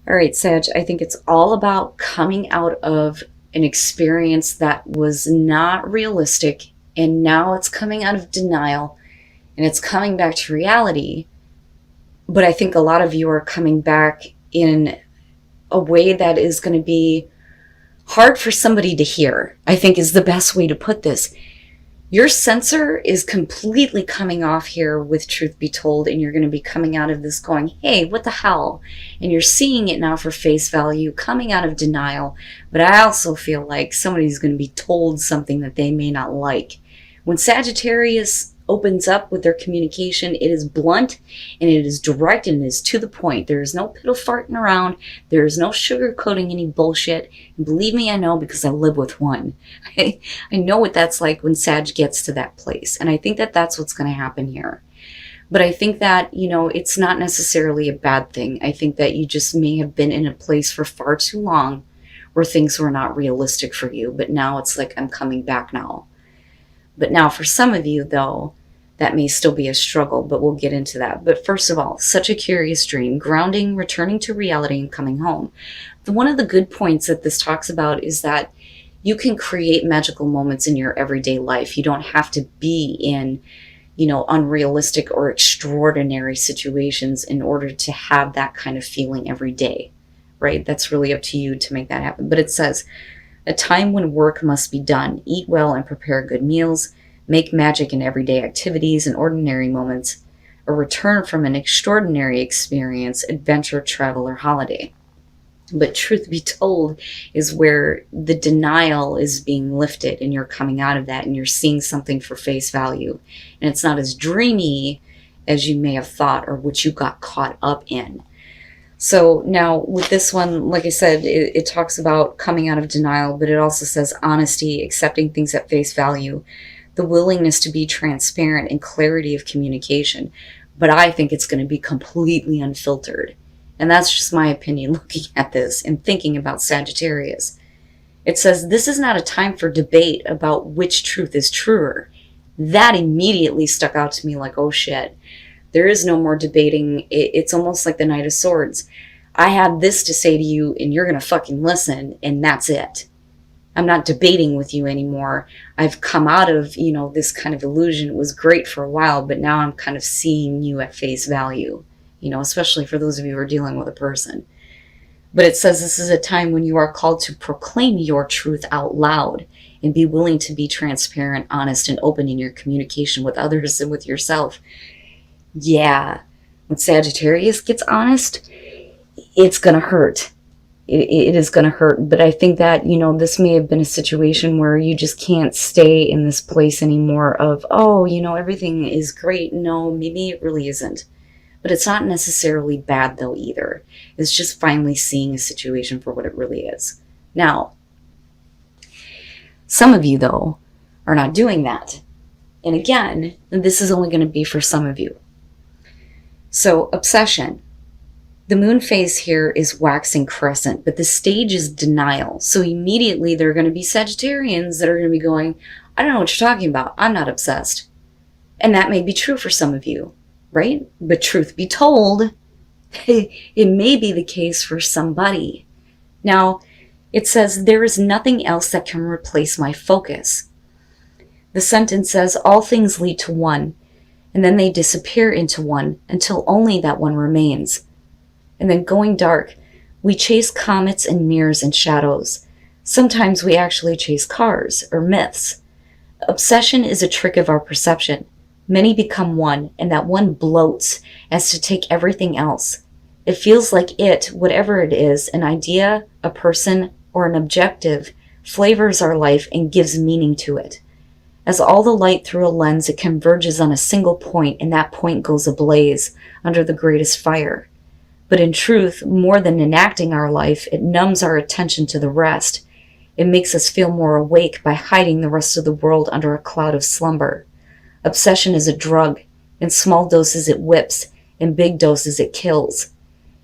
All right, Sag, I think it's all about coming out of an experience that was not realistic, and now it's coming out of denial and it's coming back to reality. But I think a lot of you are coming back in a way that is going to be hard for somebody to hear, I think is the best way to put this. Your sensor is completely coming off here with truth be told, and you're going to be coming out of this going, hey, what the hell? And you're seeing it now for face value, coming out of denial. But I also feel like somebody's going to be told something that they may not like. When Sagittarius opens up with their communication, it is blunt and it is direct and it is to the point. There is no piddle farting around. There is no sugarcoating any bullshit. And believe me, I know, because I live with one. I know what that's like when Sag gets to that place. And I think that that's what's going to happen here. But I think that, it's not necessarily a bad thing. I think that you just may have been in a place for far too long where things were not realistic for you. But now it's like, I'm coming back now. But now for some of you, though, that may still be a struggle, but we'll get into that. But first of all, such a curious dream, grounding, returning to reality, and coming home. One of the good points that this talks about is that you can create magical moments in your everyday life. You don't have to be in, unrealistic or extraordinary situations in order to have that kind of feeling every day, right? That's really up to you to make that happen. But it says, a time when work must be done. Eat well and prepare good meals. Make magic in everyday activities and ordinary moments. A return from an extraordinary experience, adventure, travel, or holiday. But truth be told is where the denial is being lifted and you're coming out of that and you're seeing something for face value. And it's not as dreamy as you may have thought or what you got caught up in. So now with this one, like I said, it talks about coming out of denial, but it also says honesty, accepting things at face value, the willingness to be transparent, and clarity of communication. But I think it's going to be completely unfiltered. And that's just my opinion looking at this and thinking about Sagittarius. It says this is not a time for debate about which truth is truer. That immediately stuck out to me like, oh shit. There is no more debating. It's almost like the Knight of Swords. I have this to say to you and you're going to fucking listen and that's it. I'm not debating with you anymore. I've come out of, this kind of illusion. It was great for a while, but now I'm kind of seeing you at face value, especially for those of you who are dealing with a person. But it says this is a time when you are called to proclaim your truth out loud and be willing to be transparent, honest, and open in your communication with others and with yourself. Yeah, when Sagittarius gets honest, it's going to hurt. It is going to hurt. But I think that, this may have been a situation where you just can't stay in this place anymore of, everything is great. No, maybe it really isn't. But it's not necessarily bad, though, either. It's just finally seeing a situation for what it really is. Now, some of you, though, are not doing that. And again, this is only going to be for some of you. So, obsession. The moon phase here is waxing crescent, but the stage is denial. So immediately there are going to be Sagittarians that are going to be going, I don't know what you're talking about. I'm not obsessed. And that may be true for some of you, right? But truth be told, it may be the case for somebody. Now, it says, there is nothing else that can replace my focus. The sentence says, all things lead to one. And then they disappear into one until only that one remains. And then going dark, we chase comets and mirrors and shadows. Sometimes we actually chase cars or myths. Obsession is a trick of our perception. Many become one, and that one bloats as to take everything else. It feels like it, whatever it is, an idea, a person, or an objective, flavors our life and gives meaning to it. As all the light through a lens, it converges on a single point, and that point goes ablaze under the greatest fire. But in truth, more than enacting our life, it numbs our attention to the rest. It makes us feel more awake by hiding the rest of the world under a cloud of slumber. Obsession is a drug. In small doses it whips, in big doses it kills.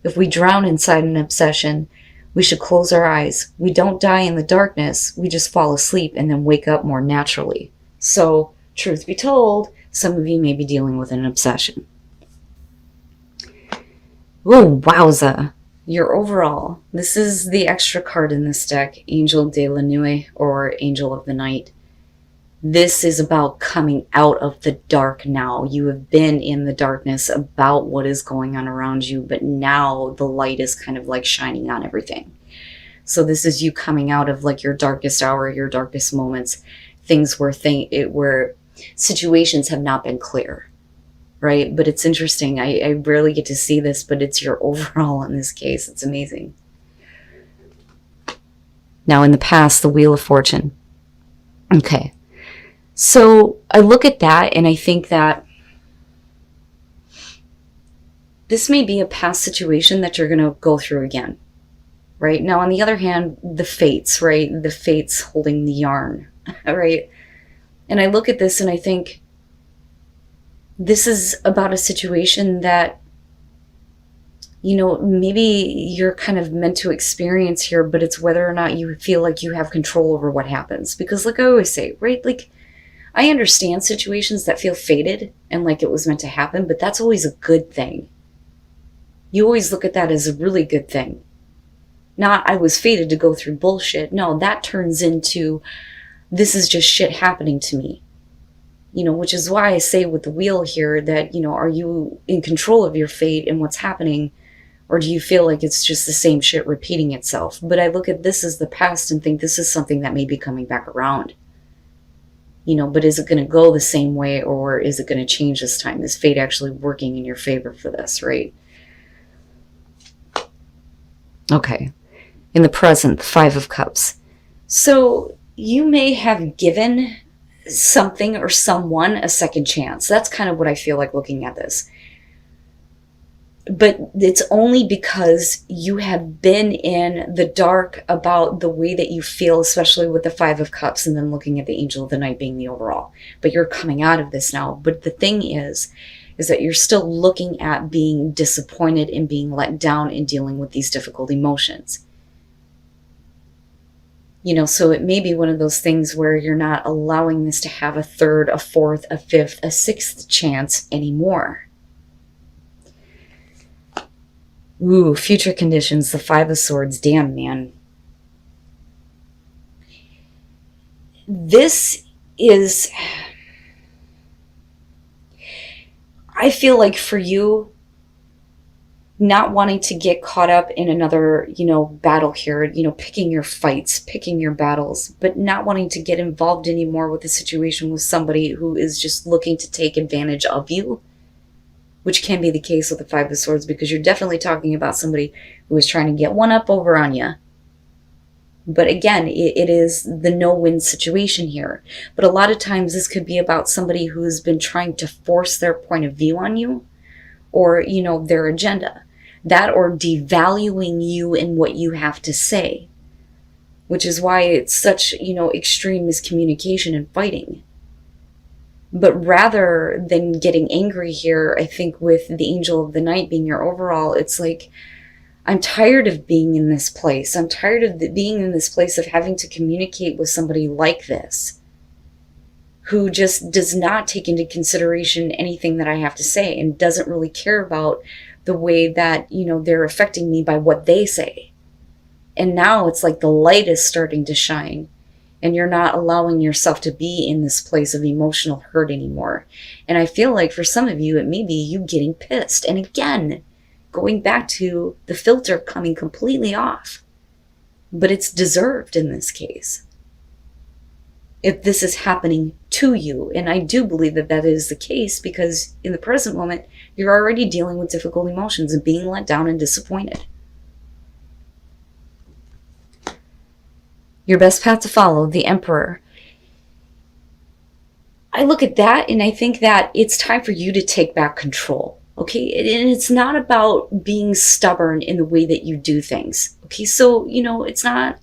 If we drown inside an obsession, we should close our eyes. We don't die in the darkness, we just fall asleep and then wake up more naturally. So, truth be told, some of you may be dealing with an obsession. Oh, wowza. Your overall, this is the extra card in this deck, Angel de la Nuit, or Angel of the Night. This is about coming out of the dark now. You have been in the darkness about what is going on around you, but now the light is kind of like shining on everything. So this is you coming out of like your darkest hour, your darkest moments, things where situations have not been clear, right? But it's interesting. I rarely get to see this, but it's your overall in this case. It's amazing. Now in the past, the Wheel of Fortune. Okay. So I look at that and I think that this may be a past situation that you're going to go through again, right? Now, on the other hand, the fates, right? The fates holding the yarn, right? And I look at this and I think this is about a situation that, you know, maybe you're kind of meant to experience here, but it's whether or not you feel like you have control over what happens. Because like I always say, right? Like, I understand situations that feel fated and like it was meant to happen, but that's always a good thing. You always look at that as a really good thing. Not, I was fated to go through bullshit. No, that turns into, this is just shit happening to me. You know, which is why I say with the wheel here that, you know, are you in control of your fate and what's happening? Or do you feel like it's just the same shit repeating itself? But I look at this as the past and think this is something that may be coming back around. You know, but is it going to go the same way, or is it going to change this time? Is fate actually working in your favor for this, right? Okay. In the present, the Five of Cups. So you may have given something or someone a second chance. That's kind of what I feel like looking at this. But it's only because you have been in the dark about the way that you feel, especially with the Five of Cups, and then looking at the Angel of the Night being the overall. But you're coming out of this now. But the thing is that you're still looking at being disappointed and being let down and dealing with these difficult emotions. You know, so it may be one of those things where you're not allowing this to have a third, a fourth, a fifth, a sixth chance anymore. Ooh, future conditions, the Five of Swords. Damn, man. This is, I feel like for you, not wanting to get caught up in another, you know, battle here, you know, picking your fights, picking your battles, but not wanting to get involved anymore with a situation with somebody who is just looking to take advantage of you. Which can be the case with the Five of Swords, because you're definitely talking about somebody who is trying to get one up over on you. But again, it is the no-win situation here. But a lot of times this could be about somebody who's been trying to force their point of view on you, or, you know, their agenda. That, or devaluing you and what you have to say. Which is why it's such, you know, extreme miscommunication and fighting. But rather than getting angry here, I think with the Angel of the Night being your overall, it's like, I'm tired of being in this place. I'm tired of being in this place of having to communicate with somebody like this, who just does not take into consideration anything that I have to say and doesn't really care about the way that, you know, they're affecting me by what they say. And now it's like the light is starting to shine. And you're not allowing yourself to be in this place of emotional hurt anymore. And I feel like for some of you, it may be you getting pissed. And again, going back to the filter coming completely off. But it's deserved in this case. If this is happening to you. And I do believe that that is the case, because in the present moment, you're already dealing with difficult emotions and being let down and disappointed. Your best path to follow, the Emperor. I look at that and I think that it's time for you to take back control. Okay, and it's not about being stubborn in the way that you do things. Okay, so, you know, it's not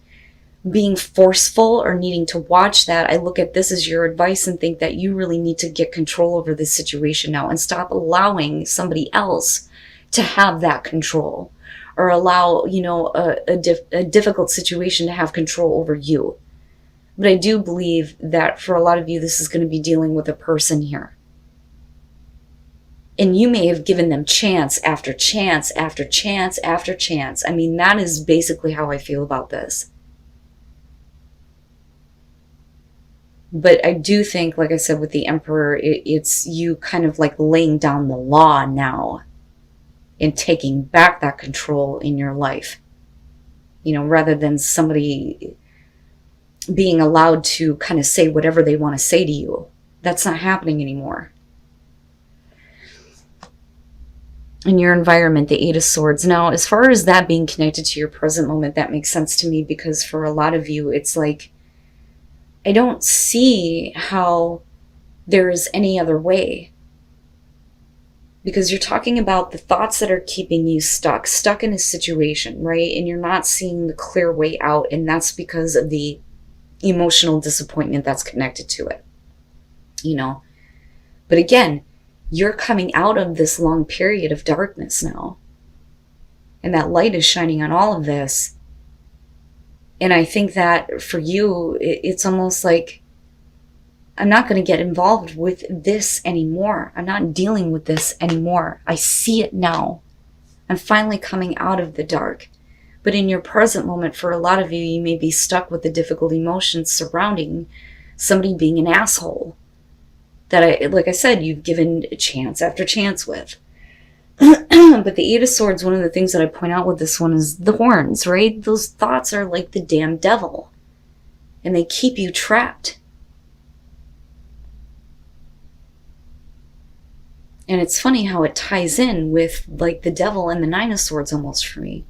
being forceful or needing to watch that. I look at this as your advice and think that you really need to get control over this situation now and stop allowing somebody else to have that control. Or allow, you know, a difficult situation to have control over you. But I do believe that for a lot of you, this is going to be dealing with a person here. And you may have given them chance after chance after chance after chance. I mean, that is basically how I feel about this. But I do think, like I said, with the Emperor, it's you kind of like laying down the law now and taking back that control in your life. Rather than somebody being allowed to kind of say whatever they want to say to you. That's not happening anymore. In your environment, the Eight of Swords. Now, as far as that being connected to your present moment, that makes sense to me, because for a lot of you, it's like, I don't see how there is any other way. Because you're talking about the thoughts that are keeping you stuck in a situation, right? And you're not seeing the clear way out, and that's because of the emotional disappointment that's connected to it. But again, you're coming out of this long period of darkness now. And that light is shining on all of this. And I think that for you, it's almost like, I'm not going to get involved with this anymore. I'm not dealing with this anymore. I see it now. I'm finally coming out of the dark. But in your present moment, for a lot of you, you may be stuck with the difficult emotions surrounding somebody being an asshole that, like I said, you've given chance after chance with. But the Eight of Swords, one of the things that I point out with this one is the horns, right? Those thoughts are like the damn devil. And they keep you trapped. And it's funny how it ties in with like the devil and the Nine of Swords almost for me.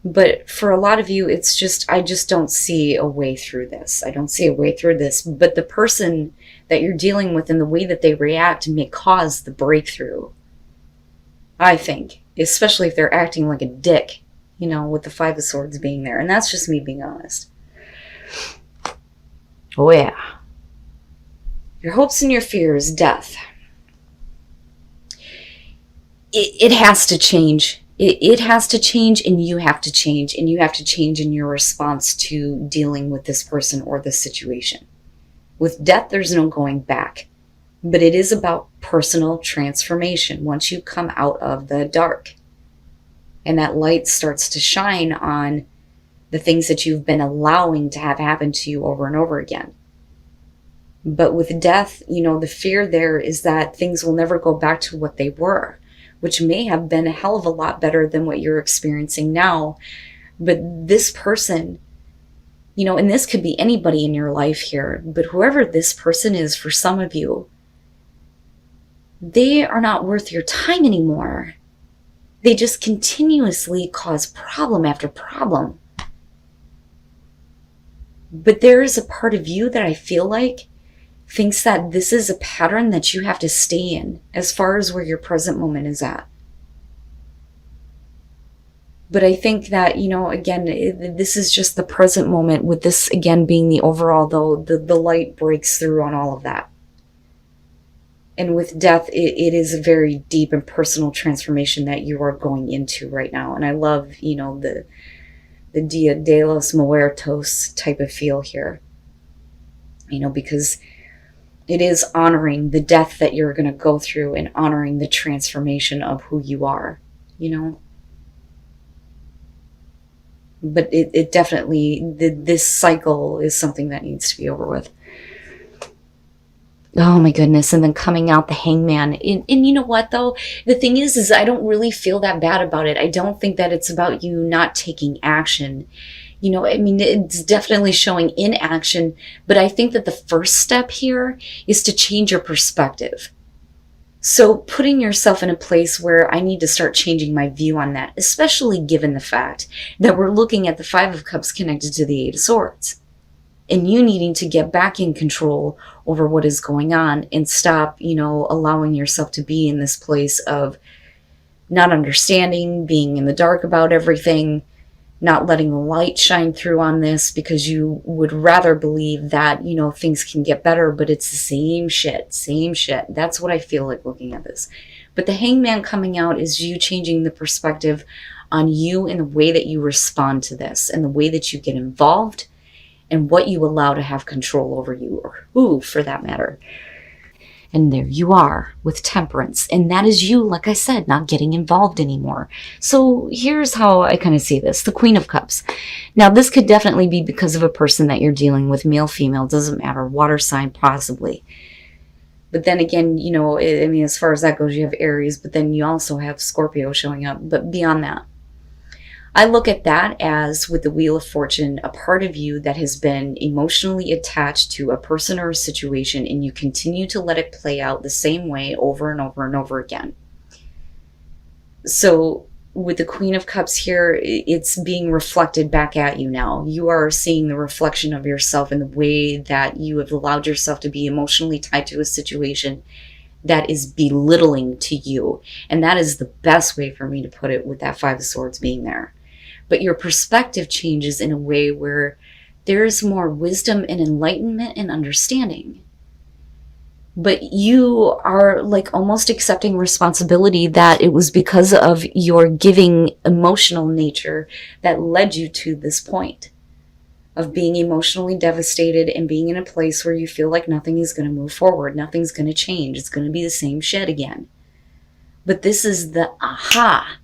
But for a lot of you, it's just, I just don't see a way through this. I don't see a way through this. But the person that you're dealing with and the way that they react may cause the breakthrough. I think. Especially if they're acting like a dick, with the Five of Swords being there. And that's just me being honest. Oh yeah. Your hopes and your fears, death. It has to change. It has to change, and you have to change. And you have to change in your response to dealing with this person or this situation. With death, there's no going back. But it is about personal transformation once you come out of the dark. And that light starts to shine on the things that you've been allowing to have happen to you over and over again. But with death, the fear there is that things will never go back to what they were, which may have been a hell of a lot better than what you're experiencing now. But this person, and this could be anybody in your life here, but whoever this person is for some of you, they are not worth your time anymore. They just continuously cause problem after problem. But there is a part of you that I feel like thinks that this is a pattern that you have to stay in as far as where your present moment is at. But I think that, again, this is just the present moment, with this, again, being the overall, though, the light breaks through on all of that. And with death, it is a very deep and personal transformation that you are going into right now. And I love, the Dia de los Muertos type of feel here. Because it is honoring the death that you're going to go through and honoring the transformation of who you are, But it definitely, this cycle is something that needs to be over with. Oh my goodness. And then coming out the Hangman. And you know what though? The thing is I don't really feel that bad about it. I don't think that it's about you not taking action. It's definitely showing inaction, but I think that the first step here is to change your perspective. So putting yourself in a place where I need to start changing my view on that, especially given the fact that we're looking at the Five of Cups connected to the Eight of Swords. And you needing to get back in control over what is going on and stop, allowing yourself to be in this place of not understanding, being in the dark about everything, not letting the light shine through on this because you would rather believe that, things can get better, but it's the same shit. That's what I feel like looking at this. But the Hangman coming out is you changing the perspective on you and the way that you respond to this and the way that you get involved and what you allow to have control over you, or who for that matter. And there you are with Temperance. And that is you, like I said, not getting involved anymore. So here's how I kind of see this. The Queen of Cups. Now, this could definitely be because of a person that you're dealing with, male, female, doesn't matter, water sign possibly. But then again, you know, I mean, as far as that goes, you have Aries, but then you also have Scorpio showing up. But beyond that, I look at that as, with the Wheel of Fortune, a part of you that has been emotionally attached to a person or a situation, and you continue to let it play out the same way over and over and over again. So with the Queen of Cups here, it's being reflected back at you now. You are seeing the reflection of yourself in the way that you have allowed yourself to be emotionally tied to a situation that is belittling to you. And that is the best way for me to put it, with that Five of Swords being there. But your perspective changes in a way where there's more wisdom and enlightenment and understanding. But you are like almost accepting responsibility that it was because of your giving emotional nature that led you to this point of being emotionally devastated and being in a place where you feel like nothing is going to move forward. Nothing's going to change. It's going to be the same shit again. But this is the aha.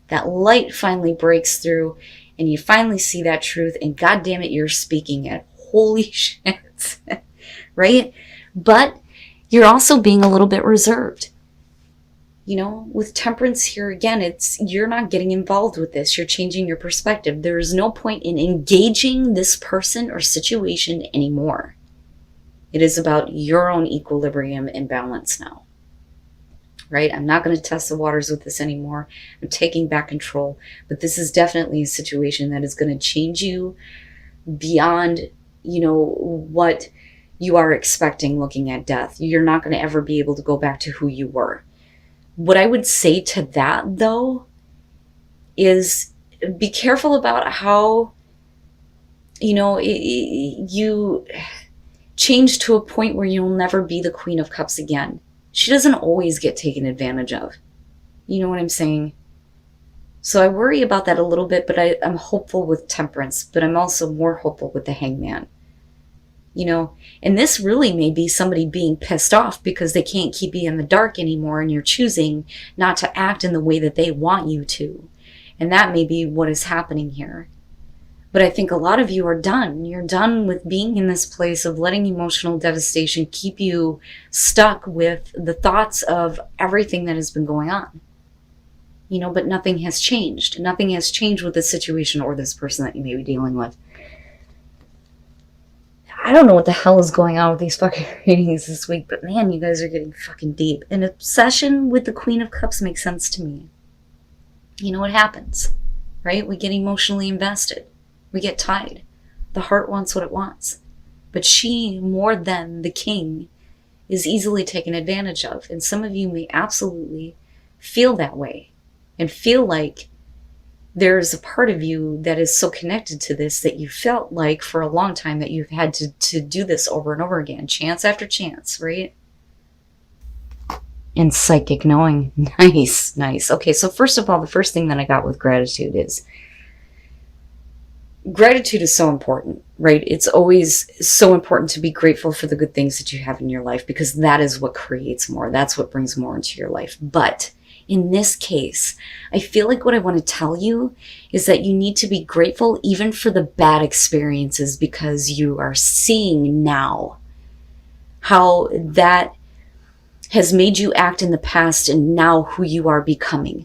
That light finally breaks through and you finally see that truth, and God damn it, you're speaking it. Holy shit. Right? But you're also being a little bit reserved. You know, with Temperance here again, it's, you're not getting involved with this. You're changing your perspective. There is no point in engaging this person or situation anymore. It is about your own equilibrium and balance now. Right? I'm not going to test the waters with this anymore. I'm taking back control. But this is definitely a situation that is going to change you beyond, you know, what you are expecting looking at death. You're not going to ever be able to go back to who you were. What I would say to that, though, is be careful about how, you know, you change to a point where you'll never be the Queen of Cups again. She doesn't always get taken advantage of. You know what I'm saying? So I worry about that a little bit, but I'm hopeful with Temperance, but I'm also more hopeful with the Hangman. You know, and this really may be somebody being pissed off because they can't keep you in the dark anymore, and you're choosing not to act in the way that they want you to. And that may be what is happening here. But I think a lot of you are done. You're done with being in this place of letting emotional devastation keep you stuck with the thoughts of everything that has been going on. You know, but nothing has changed. Nothing has changed with this situation or this person that you may be dealing with. I don't know what the hell is going on with these fucking readings this week, but man, you guys are getting fucking deep. An obsession with the Queen of Cups makes sense to me. You know what happens, right? We get emotionally invested. We get tied. The heart wants what it wants. But she, more than the king, is easily taken advantage of. And some of you may absolutely feel that way and feel like there's a part of you that is so connected to this that you felt like for a long time that you've had to do this over and over again, chance after chance, right? And psychic knowing. Nice, nice. Okay, so first of all, the first thing that I got with gratitude is gratitude is so important, right? It's always so important to be grateful for the good things that you have in your life, because that is what creates more. That's what brings more into your life. But in this case, I feel like what I want to tell you is that you need to be grateful even for the bad experiences, because you are seeing now how that has made you act in the past and now who you are becoming.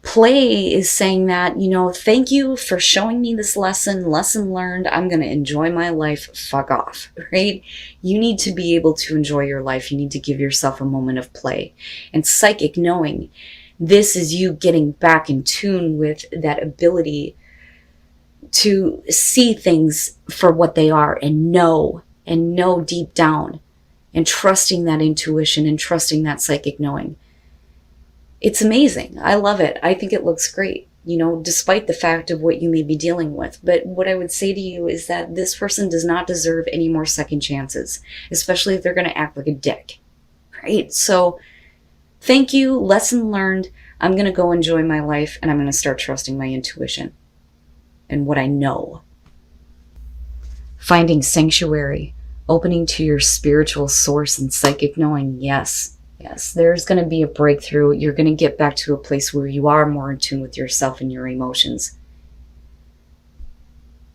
Play is saying that, you know, thank you for showing me this lesson learned. I'm going to enjoy my life. Fuck off, right? You need to be able to enjoy your life. You need to give yourself a moment of play. And psychic knowing, this is you getting back in tune with that ability to see things for what they are and know deep down, and trusting that intuition and trusting that psychic knowing. It's amazing. I love it. I think it looks great, you know, despite the fact of what you may be dealing with. But what I would say to you is that this person does not deserve any more second chances, especially if they're going to act like a dick, right? So thank you. Lesson learned. I'm going to go enjoy my life, and I'm going to start trusting my intuition and what I know. Finding sanctuary, opening to your spiritual source and psychic knowing. Yes, yes, there's going to be a breakthrough. You're going to get back to a place where you are more in tune with yourself and your emotions.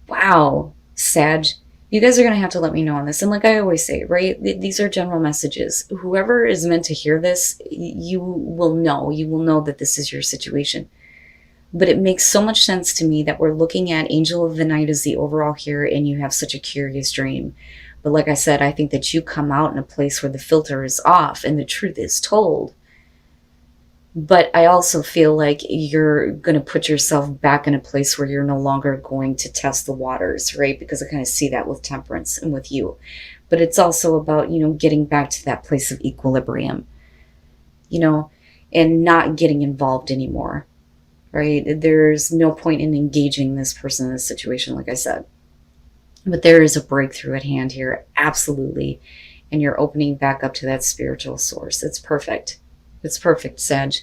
Wow, Sag, you guys are going to have to let me know on this. And like I always say, right, these are general messages. Whoever is meant to hear this, you will know that this is your situation. But it makes so much sense to me that we're looking at Angel of the Night as the overall here, and you have such a curious dream. But like I said, I think that you come out in a place where the filter is off and the truth is told. But I also feel like you're going to put yourself back in a place where you're no longer going to test the waters, right? Because I kind of see that with Temperance and with you. But it's also about, getting back to that place of equilibrium, and not getting involved anymore, right? There's no point in engaging this person in this situation, like I said. But there is a breakthrough at hand here, absolutely. And you're opening back up to that spiritual source. It's perfect. It's perfect, Sag.